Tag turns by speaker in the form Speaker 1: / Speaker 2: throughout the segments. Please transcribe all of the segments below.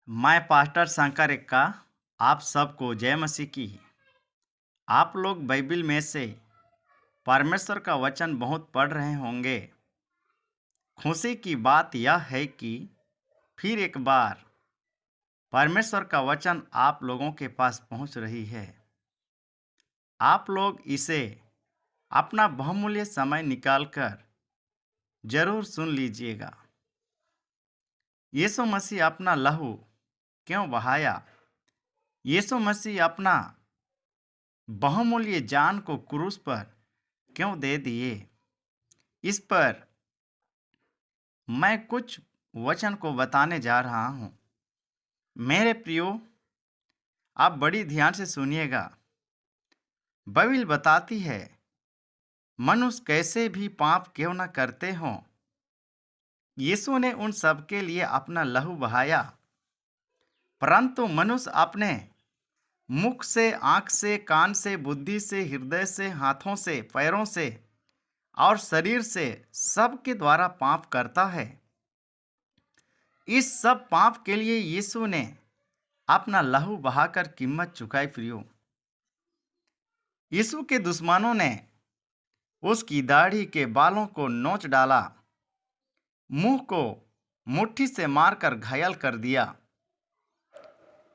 Speaker 1: मैं पास्टर शंकर एक्का आप सबको जय मसीह की। आप लोग बाइबिल में से परमेश्वर का वचन बहुत पढ़ रहे होंगे। खुशी की बात यह है कि फिर एक बार परमेश्वर का वचन आप लोगों के पास पहुंच रही है। आप लोग इसे अपना बहुमूल्य समय निकालकर जरूर सुन लीजिएगा। यीशु मसीह अपना लहू क्यों बहाया? यीशु मसीह अपना बहुमूल्य जान को क्रूस पर क्यों दे दिए? इस पर मैं कुछ वचन को बताने जा रहा हूँ। मेरे प्रियो, आप बड़ी ध्यान से सुनिएगा। बाइबिल बताती है मनुष्य कैसे भी पाप क्यों न करते हों, यीशु ने उन सब के लिए अपना लहू बहाया। परंतु मनुष्य अपने मुख से, आंख से, कान से, बुद्धि से, हृदय से, हाथों से, पैरों से और शरीर से सबके द्वारा पाप करता है। इस सब पाप के लिए यीशु ने अपना लहू बहाकर कीमत चुकाई। प्रियो, यीशु के दुश्मनों ने उसकी दाढ़ी के बालों को नोच डाला, मुंह को मुट्ठी से मारकर घायल कर दिया।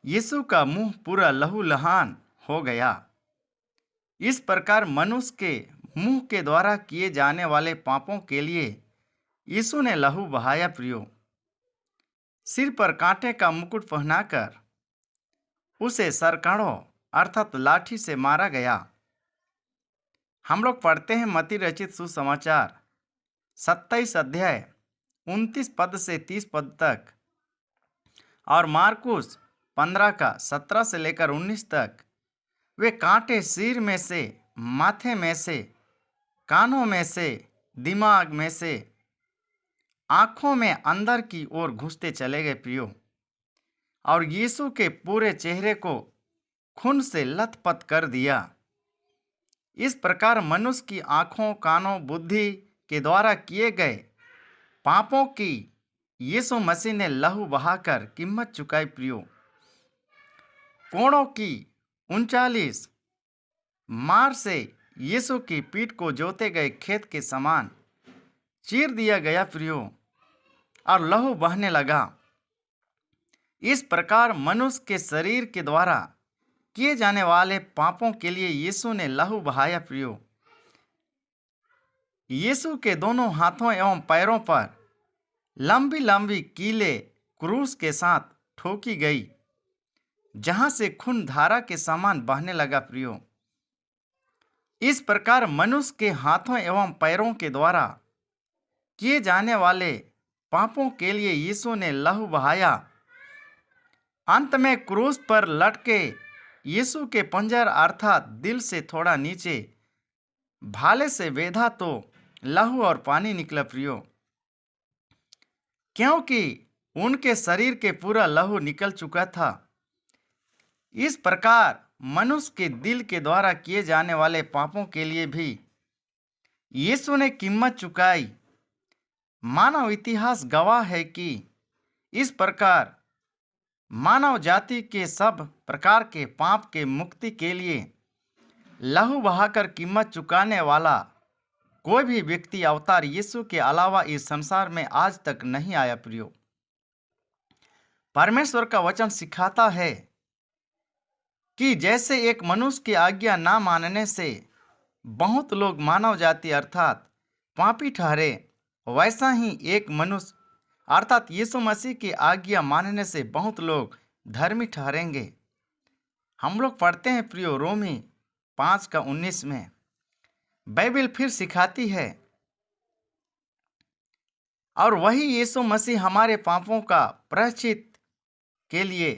Speaker 1: यीशु का मुंह पूरा लहूलुहान हो गया। इस प्रकार मनुष्य के मुंह के द्वारा किए जाने वाले पापों के लिए यीशु ने लहू बहाया। प्रियो, सिर पर कांटे का मुकुट पहनाकर उसे सरकड़ों अर्थात लाठी से मारा गया। हम लोग पढ़ते हैं मत्ती रचित सुसमाचार 27 अध्याय 29 पद से 30 पद तक और मार्कुस 15 का 17 से लेकर 19 तक। वे कांटे सिर में से, माथे में से, कानों में से, दिमाग में से, आंखों में अंदर की ओर घुसते चले गए। प्रियो, और यीशु के पूरे चेहरे को खून से लथपथ कर दिया। इस प्रकार मनुष्य की आंखों, कानों, बुद्धि के द्वारा किए गए पापों की यीशु मसीह ने लहू बहाकर कीमत चुकाई। प्रियो, कोड़ों की 39 मार से यीशु की पीठ को जोते गए खेत के समान चीर दिया गया। प्रियो, और लहू बहने लगा। इस प्रकार मनुष्य के शरीर के द्वारा किए जाने वाले पापों के लिए यीशु ने लहू बहाया। प्रियो, यीशु के दोनों हाथों एवं पैरों पर लंबी लंबी कीलें क्रूस के साथ ठोकी गई, जहां से खून धारा के समान बहने लगा। प्रियो, इस प्रकार मनुष्य के हाथों एवं पैरों के द्वारा किए जाने वाले पापों के लिए यीशु ने लहू बहाया। अंत में क्रूस पर लटके यीशु के पंजर अर्थात दिल से थोड़ा नीचे भाले से बेधा तो लहू और पानी निकला। प्रियो, क्योंकि उनके शरीर के पूरा लहू निकल चुका था। इस प्रकार मनुष्य के दिल के द्वारा किए जाने वाले पापों के लिए भी यीशु ने कीमत चुकाई। मानव इतिहास गवाह है कि इस प्रकार मानव जाति के सब प्रकार के पाप के मुक्ति के लिए लहू बहाकर कीमत चुकाने वाला कोई भी व्यक्ति अवतार यीशु के अलावा इस संसार में आज तक नहीं आया। प्रियो, परमेश्वर का वचन सिखाता है कि जैसे एक मनुष्य की आज्ञा ना मानने से बहुत लोग मानव जाति अर्थात पापी ठहरे, वैसा ही एक मनुष्य अर्थात यीशु मसीह की आज्ञा मानने से बहुत लोग धर्मी ठहरेंगे। हम लोग पढ़ते हैं प्रियो रोमी 5 का 19 में। बाइबिल फिर सिखाती है और वही यीशु मसीह हमारे पापों का प्रायश्चित के लिए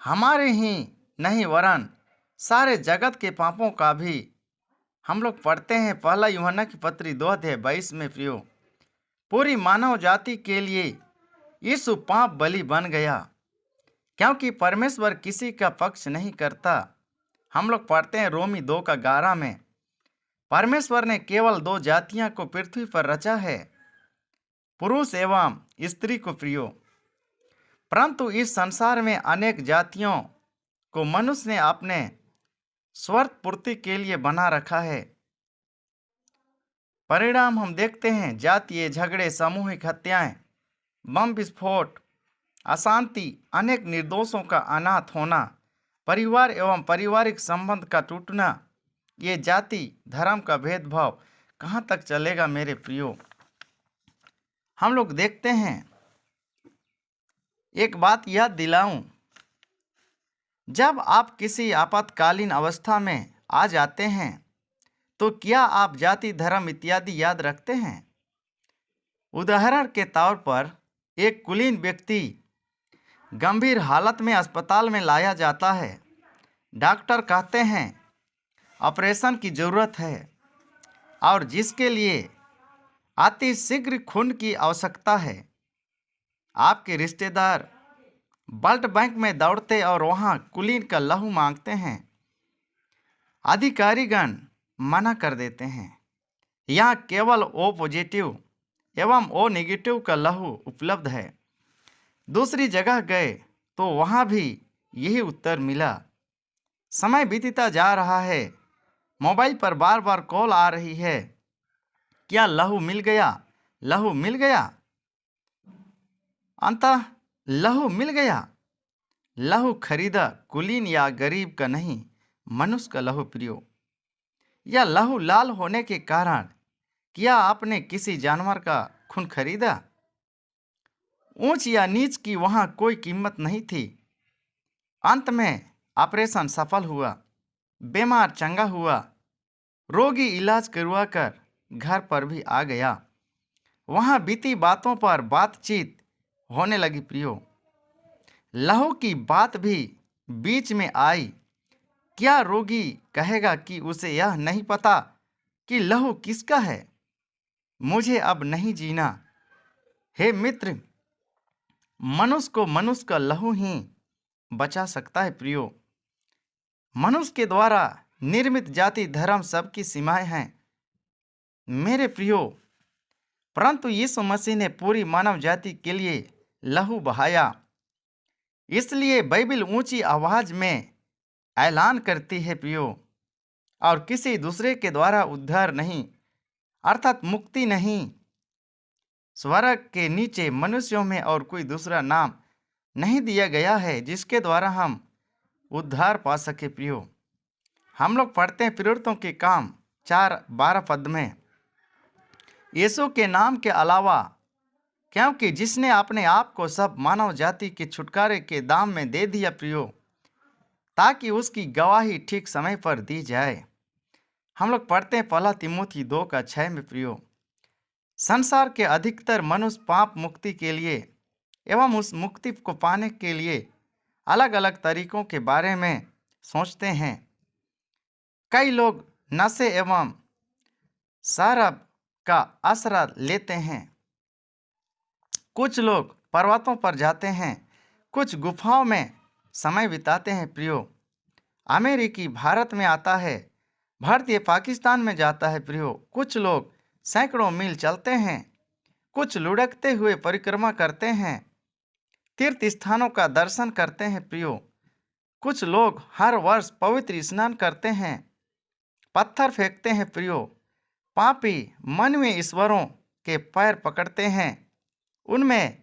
Speaker 1: हमारे ही नहीं वरन सारे जगत के पापों का भी। हम लोग पढ़ते हैं पहला यूहन्ना की पत्री 2 अध्याय 22 में। प्रियो, पूरी मानव जाति के लिए यीशु पाप बलि बन गया, क्योंकि परमेश्वर किसी का पक्ष नहीं करता। हम लोग पढ़ते हैं रोमी 2 का 11 में। परमेश्वर ने केवल 2 जातियां को पृथ्वी पर रचा है, पुरुष एवं स्त्री को। प्रियो, परंतु इस संसार में अनेक जातियों को मनुष्य ने अपने स्वार्थ पूर्ति के लिए बना रखा है। परिणाम हम देखते हैं, जातीय झगड़े, सामूहिक हत्याएं, बम विस्फोट, अशांति, अनेक निर्दोषों का अनाथ होना, परिवार एवं पारिवारिक संबंध का टूटना। ये जाति धर्म का भेदभाव कहाँ तक चलेगा मेरे प्रियो। हम लोग देखते हैं, एक बात याद दिलाऊं, जब आप किसी आपातकालीन अवस्था में आ जाते हैं तो क्या आप जाति धर्म इत्यादि याद रखते हैं? उदाहरण के तौर पर एक कुलीन व्यक्ति गंभीर हालत में अस्पताल में लाया जाता है। डॉक्टर कहते हैं ऑपरेशन की ज़रूरत है और जिसके लिए अति शीघ्र खून की आवश्यकता है। आपके रिश्तेदार ब्लड बैंक में दौड़ते और वहां कुलीन का लहू मांगते हैं। अधिकारीगण मना कर देते हैं। यहाँ केवल ओ पॉजिटिव एवं ओ नेगेटिव का लहू उपलब्ध है। दूसरी जगह गए तो वहाँ भी यही उत्तर मिला। समय बीतता जा रहा है, मोबाइल पर बार बार कॉल आ रही है, क्या लहू मिल गया? लहू मिल गया? अंततः लहू मिल गया। लहू खरीदा कुलीन या गरीब का नहीं, मनुष्य का लहू प्रियो। यह लहू लाल होने के कारण क्या आपने किसी जानवर का खून खरीदा? ऊंच या नीच की वहां कोई कीमत नहीं थी। अंत में ऑपरेशन सफल हुआ, बीमार चंगा हुआ, रोगी इलाज करवाकर घर पर भी आ गया। वहां बीती बातों पर बातचीत होने लगी प्रियो। लहू की बात भी बीच में आई। क्या रोगी कहेगा कि उसे यह नहीं पता कि लहू किसका है? मुझे अब नहीं जीना। हे मित्र, मनुष्य को मनुष्य का लहू ही बचा सकता है प्रियो। मनुष्य के द्वारा निर्मित जाति धर्म सबकी सीमाएं हैं मेरे प्रियो, परंतु यीशु मसीह ने पूरी मानव जाति के लिए लहू बहाया। इसलिए बाइबल ऊंची आवाज में ऐलान करती है प्रियो, और किसी दूसरे के द्वारा उद्धार नहीं अर्थात मुक्ति नहीं, स्वर्ग के नीचे मनुष्यों में और कोई दूसरा नाम नहीं दिया गया है जिसके द्वारा हम उद्धार पा सके प्रियो। हम लोग पढ़ते हैं प्रेरितों के काम 4:12 पद में, यीशु के नाम के अलावा, क्योंकि जिसने अपने आप को सब मानव जाति के छुटकारे के दाम में दे दिया प्रियो, ताकि उसकी गवाही ठीक समय पर दी जाए। हम लोग पढ़ते हैं 1 तिमोथी 2:6 में प्रियो, संसार के अधिकतर मनुष्य पाप मुक्ति के लिए एवं उस मुक्ति को पाने के लिए अलग अलग तरीकों के बारे में सोचते हैं। कई लोग नशे एवं शराब का आसरा लेते हैं। कुछ लोग पर्वतों पर जाते हैं, कुछ गुफाओं में समय बिताते हैं प्रियो। अमेरिकी भारत में आता है, भारतीय पाकिस्तान में जाता है प्रियो। कुछ लोग सैकड़ों मील चलते हैं, कुछ लुढ़कते हुए परिक्रमा करते हैं, तीर्थ स्थानों का दर्शन करते हैं प्रियो। कुछ लोग हर वर्ष पवित्र स्नान करते हैं, पत्थर फेंकते हैं प्रियो। पापी मन में ईश्वरों के पैर पकड़ते हैं, उनमें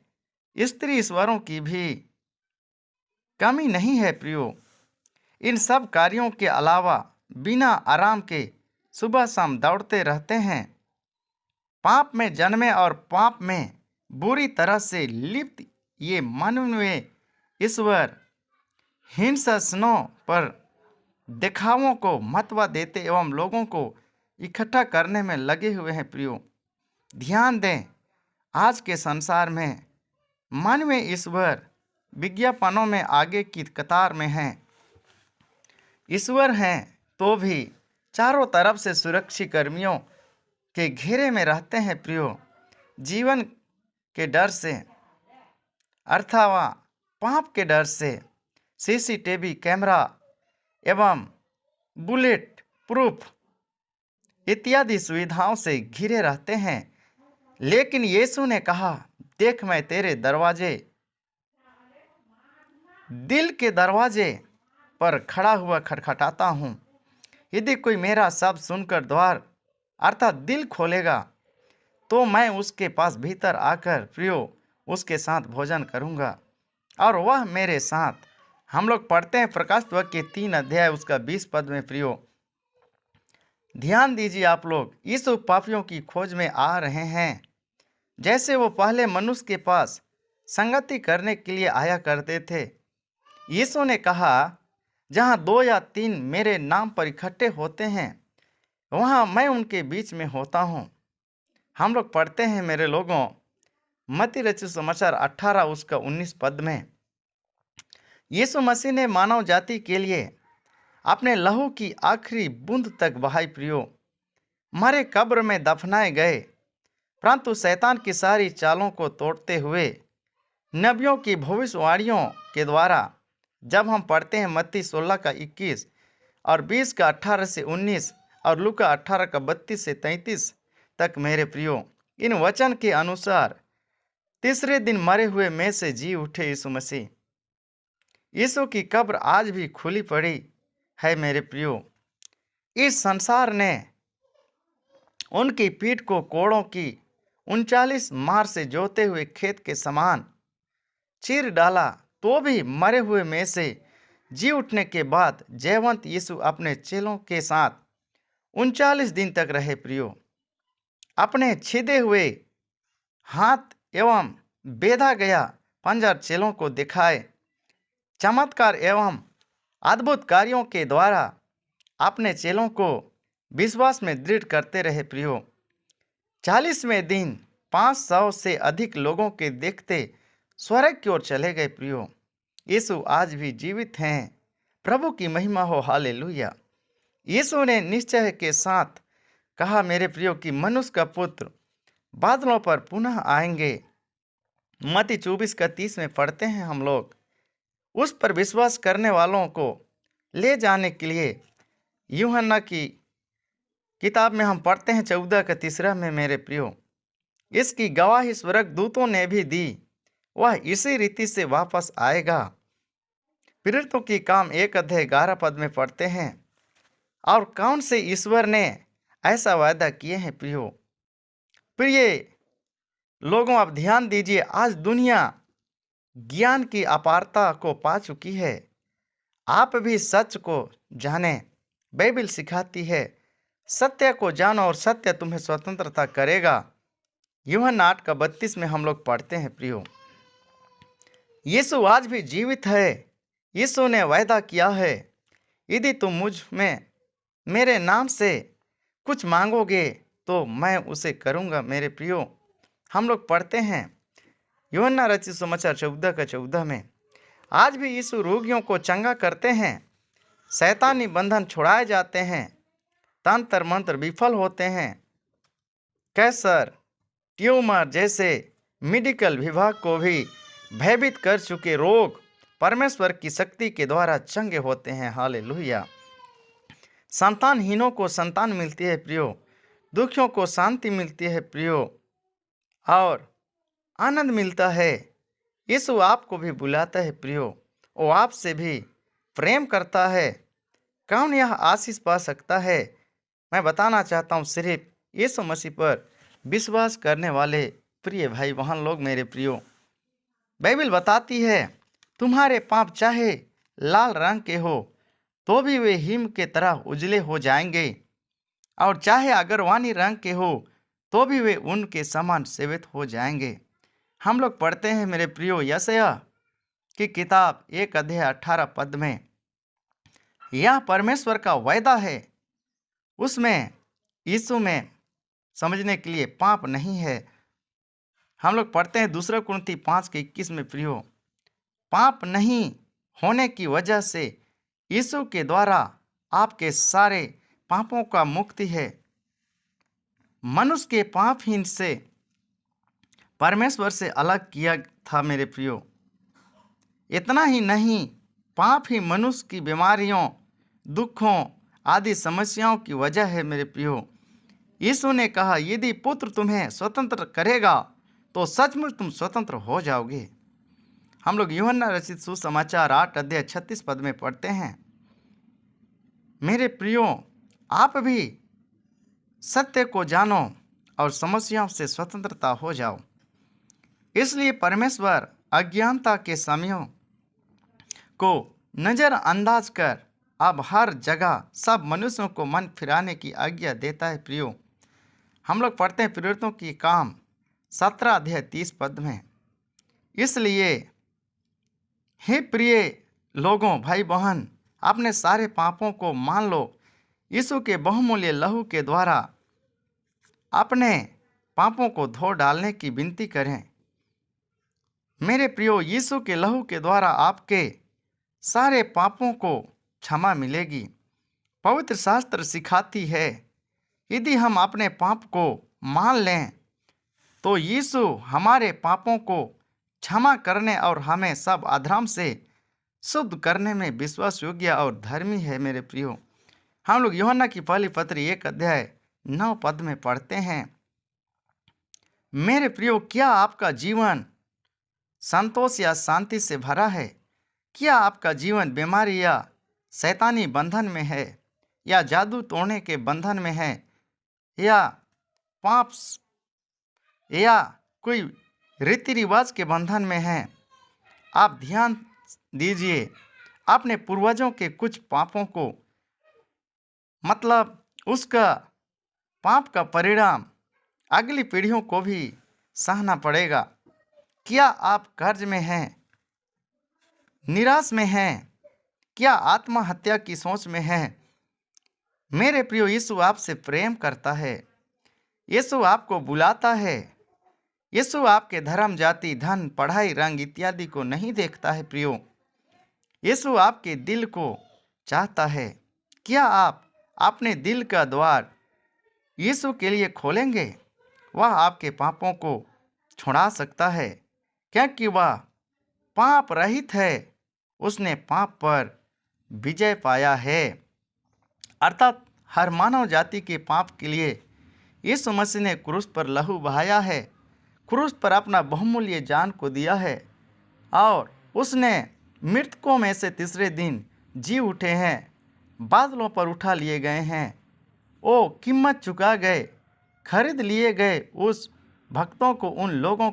Speaker 1: स्त्री ईश्वरों की भी कमी नहीं है प्रियो। इन सब कार्यों के अलावा बिना आराम के सुबह शाम दौड़ते रहते हैं। पाप में जन्मे और पाप में बुरी तरह से लिप्त ये मन में ईश्वर हिंसनों पर दिखावों को महत्व देते एवं लोगों को इकट्ठा करने में लगे हुए हैं प्रियो। ध्यान दें, आज के संसार में मानवीय ईश्वर विज्ञापनों में आगे की कतार में हैं। ईश्वर हैं तो भी चारों तरफ से सुरक्षी कर्मियों के घेरे में रहते हैं प्रियो। जीवन के डर से अथवा पाप के डर से सीसीटीवी कैमरा एवं बुलेट प्रूफ इत्यादि सुविधाओं से घिरे रहते हैं। लेकिन यीशु ने कहा, देख मैं तेरे दरवाजे दिल के दरवाजे पर खड़ा हुआ खटखटाता हूँ। यदि कोई मेरा शब्द सुनकर द्वार अर्थात दिल खोलेगा, तो मैं उसके पास भीतर आकर प्रियो उसके साथ भोजन करूँगा और वह मेरे साथ। हम लोग पढ़ते हैं प्रकाश वाक्य के 3 अध्याय उसका 20 पद में। प्रियो ध्यान दीजिए, आप लोग इस पापियों की खोज में आ रहे हैं, जैसे वो पहले मनुष्य के पास संगति करने के लिए आया करते थे। यीशु ने कहा, जहाँ 2 या 3 मेरे नाम पर इकट्ठे होते हैं, वहाँ मैं उनके बीच में होता हूँ। हम लोग पढ़ते हैं मेरे लोगों, मत्ती रचित समाचार 18 उसका 19 पद में। यीशु मसीह ने मानव जाति के लिए अपने लहू की आखिरी बूंद तक बहाई। प्रियो मरे कब्र में दफनाए गए, परंतु शैतान की सारी चालों को तोड़ते हुए नबियों की भविष्यवाणियों के द्वारा, जब हम पढ़ते हैं मत्ती 16 का 21 और 20 का 18 से 19 और लूका 18 का 32 से 33 तक, मेरे प्रियो इन वचन के अनुसार तीसरे दिन मरे हुए में से जी उठे यीशु मसीह। यीशु की कब्र आज भी खुली पड़ी है। मेरे प्रियो इस संसार ने उनकी पीठ को कोड़ों की 39 मार से जोते हुए खेत के समान चीर डाला, तो भी मरे हुए में से जी उठने के बाद जयवंत यीशु अपने चेलों के साथ 39 दिन तक रहे। प्रियो अपने छिदे हुए हाथ एवं बेधा गया पंजा चेलों को दिखाए, चमत्कार एवं अद्भुत कार्यों के द्वारा अपने चेलों को विश्वास में दृढ़ करते रहे। प्रियो 40वें दिन 500 से अधिक लोगों के देखते स्वर्ग की ओर चले गए। प्रियो यीशु आज भी जीवित हैं। प्रभु की महिमा हो, हालेलुया। यीशु ने निश्चय के साथ कहा, मेरे प्रियो, कि मनुष्य का पुत्र बादलों पर पुनः आएंगे। मत्ती 24 का 30 में पढ़ते हैं हम लोग। उस पर विश्वास करने वालों को ले जाने के लिए यूहन्ना की किताब में हम पढ़ते हैं 14 का 3 में। मेरे प्रियो इसकी गवाही स्वर्ग दूतों ने भी दी, वह इसी रीति से वापस आएगा। प्रेरितों की काम 1 अध्याय 11 पद में पढ़ते हैं, और कौन से ईश्वर ने ऐसा वायदा किए हैं। प्रिय लोगों, आप ध्यान दीजिए, आज दुनिया ज्ञान की अपारता को पा चुकी है। आप भी सच को जाने, बाइबल सिखाती है, सत्य को जानो और सत्य तुम्हें स्वतंत्रता करेगा। यूहन्ना 8 का 32 में हम लोग पढ़ते हैं। प्रियो यीशु आज भी जीवित है। यीशु ने वायदा किया है, यदि तुम मुझ में मेरे नाम से कुछ मांगोगे तो मैं उसे करूंगा। मेरे प्रियो हम लोग पढ़ते हैं यूहन्ना रचित समाचार 14 का 14 में, आज भी यीशु रोगियों को चंगा करते हैं, शैतानी बंधन छुड़ाए जाते हैं, तंत्र मंत्र विफल होते हैं, कैंसर, ट्यूमर जैसे मेडिकल विभाग को भी भयभीत कर चुके रोग परमेश्वर की शक्ति के द्वारा चंगे होते हैं। हालेलुया। संतानहीनों को संतान मिलती है। प्रियो दुखियों को शांति मिलती है। प्रियो और आनंद मिलता है। यीशु आपको भी बुलाता है। प्रियो वो आपसे भी प्रेम करता है। कौन यह आशीष पा सकता है? मैं बताना चाहता हूँ, सिर्फ यीशु मसीह पर विश्वास करने वाले प्रिय भाई बहन लोग। मेरे प्रियो बाइबल बताती है, तुम्हारे पाप चाहे लाल रंग के हो तो भी वे हिम के तरह उजले हो जाएंगे, और चाहे अगरवानी रंग के हो तो भी वे उनके समान सेवित हो जाएंगे। हम लोग पढ़ते हैं मेरे प्रियो यशायाह की किताब 1 अध्याय 18 पद में, यह परमेश्वर का वायदा है, उसमें यीशु में समझने के लिए पाप नहीं है। हम लोग पढ़ते हैं 2 कुरिन्थी 5 के 21 में। प्रियो पाप नहीं होने की वजह से यीशु के द्वारा आपके सारे पापों का मुक्ति है। मनुष्य के पाप ही से परमेश्वर से अलग किया था। मेरे प्रियो इतना ही नहीं, पाप ही मनुष्य की बीमारियों, दुखों आदि समस्याओं की वजह है। मेरे प्रियो यीशु ने कहा, यदि पुत्र तुम्हें स्वतंत्र करेगा तो सचमुच तुम स्वतंत्र हो जाओगे। हम लोग यूहन्ना रचित सुसमाचार 8 अध्याय 36 पद में पढ़ते हैं, मेरे प्रियो, आप भी सत्य को जानो और समस्याओं से स्वतंत्रता हो जाओ। इसलिए परमेश्वर अज्ञानता के समयों को नज़रअंदाज कर अब हर जगह सब मनुष्यों को मन फिराने की आज्ञा देता है। प्रियो, हम लोग पढ़ते हैं प्रेरितों की काम 17 अध्याय 30 पद में, इसलिए हे प्रिय लोगों, भाई बहन, अपने सारे पापों को मान लो, यीशु के बहुमूल्य लहू के द्वारा अपने पापों को धो डालने की विनती करें। मेरे प्रियो, यीशु के लहू के द्वारा आपके सारे पापों को क्षमा मिलेगी। पवित्र शास्त्र सिखाती है, यदि हम अपने पाप को मान लें तो यीशु हमारे पापों को क्षमा करने और हमें सब अधर्म से शुद्ध करने में विश्वास योग्य और धर्मी है। मेरे प्रियो, हम लोग यूहन्ना की पहली पत्री 1 अध्याय 9 पद में पढ़ते हैं, मेरे प्रियो, क्या आपका जीवन संतोष या शांति से भरा है? क्या आपका जीवन बीमारी या शैतानी बंधन में है, या जादू तोड़ने के बंधन में है, या पाप या कोई रीति रिवाज के बंधन में है? आप ध्यान दीजिए, अपने पूर्वजों के कुछ पापों को, मतलब उसका पाप का परिणाम अगली पीढ़ियों को भी सहना पड़ेगा। क्या आप कर्ज में हैं, निराश में हैं, क्या आत्महत्या की सोच में हैं? मेरे प्रियो, यीशु आपसे प्रेम करता है, यीशु आपको बुलाता है। यीशु आपके धर्म, जाति, धन, पढ़ाई, रंग इत्यादि को नहीं देखता है। प्रियो, यीशु आपके दिल को चाहता है। क्या आप अपने दिल का द्वार यीशु के लिए खोलेंगे? वह आपके पापों को छुड़ा सकता है, क्योंकि वह पाप रहित है। उसने पाप पर विजय पाया है, अर्थात हर मानव जाति के पाप के लिए यीशु मसीह ने क्रूस पर लहू बहाया है, क्रूस पर अपना बहुमूल्य जान को दिया है, और उसने मृतकों में से तीसरे दिन जी उठे हैं, बादलों पर उठा लिए गए हैं। ओ कीमत चुका गए, खरीद लिए गए उस भक्तों को, उन लोगों